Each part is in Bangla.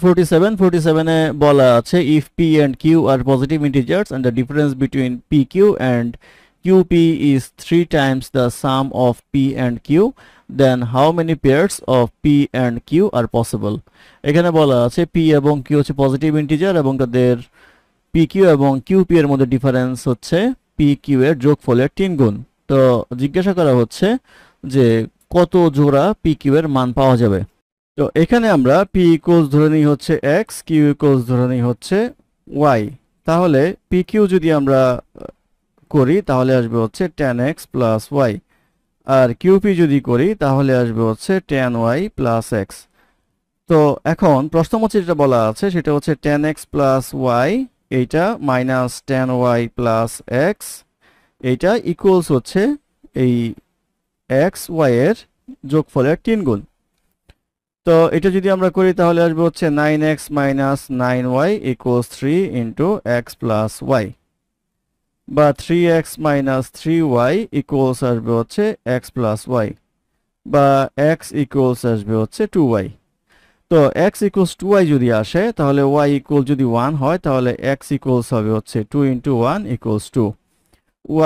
47 এ বলা আছে if p and q are positive integers and the difference between pq and qp is 3 times the sum of p and q, then how many pairs of p and q are possible? এখানে বলা আছে p এবং q হচ্ছে পজিটিভ ইন্টিজার এবং তাদের pq এবং qp এর মধ্যে ডিফারেন্স হচ্ছে pq এর যোগফলের 3 গুণ। তো জিজ্ঞাসা করা হচ্ছে যে কত জোড়া pq এর মান পাওয়া যাবে। তো এখানে আমরা p ইকুয়ালস ধরে নিই হচ্ছে x, q ইকুয়ালস ধরে নিই হচ্ছে y। তাহলে pq যদি আমরা করি তাহলে আসবে হচ্ছে tan x plus y, আর qp যদি করি তাহলে আসবে হচ্ছে tan y plus x। তো এখন প্রশ্নমতে যেটা বলা আছে সেটা হচ্ছে tan x plus y, এইটা minus tan y plus x, এইটা ইকুয়ালস হচ্ছে এই x y এর যোগফলের 3 গুণ। তো এটা যদি আমরা করি তাহলে আসবে হচ্ছে 9x minus 9y equals 3 into x plus y, বা 3x minus 3y equals আসবে হচ্ছে x plus y, বা x equals আসবে হচ্ছে 2y। তো x equals 2y যদি আসে তাহলে y equals যদি 1 হয় তাহলে x equals হবে হচ্ছে 2 into 1 equals 2,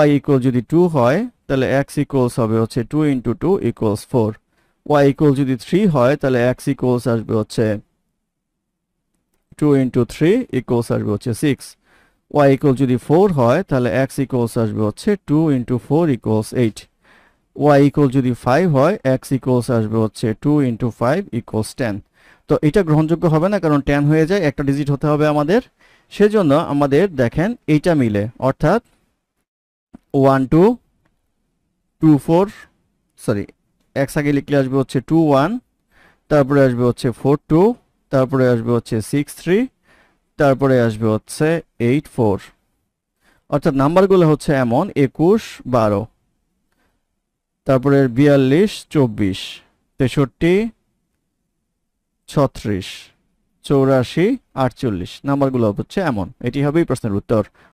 y equals যদি 2 হয় তাহলে x equals হবে হচ্ছে 2 into 2 equals 4, y equals যদি 3 হয় তাহলে x equals আসবে হচ্ছে 2 into 3 equals আসবে হচ্ছে 6, y equals যদি 4 হয় তাহলে x equals আসবে হচ্ছে 2 into 4 equals 8, y equals যদি 5 হয় x equals আসবে হচ্ছে 2 into 5 equals 10। তো এটা গ্রহণযোগ্য হবে না কারণ 10 হয়ে যায়, একটা ডিজিট হতে হবে আমাদের, সেজন্য আমাদের দেখেন এইটা মিলে, অর্থাৎ 1 2 2 4, সরি x আগে লিখলে আসবে হচ্ছে 2 1, তারপরে আসবে হচ্ছে 4 2, তারপরে আসবে হচ্ছে 6 3, তারপরে আসবে হচ্ছে 8 4। অর্থাৎ নাম্বারগুলো হচ্ছে এমন 21 12, তারপরে 42 24 63 36 84 48, নাম্বারগুলো হচ্ছে এমন। এটি হবে এই প্রশ্নের উত্তর।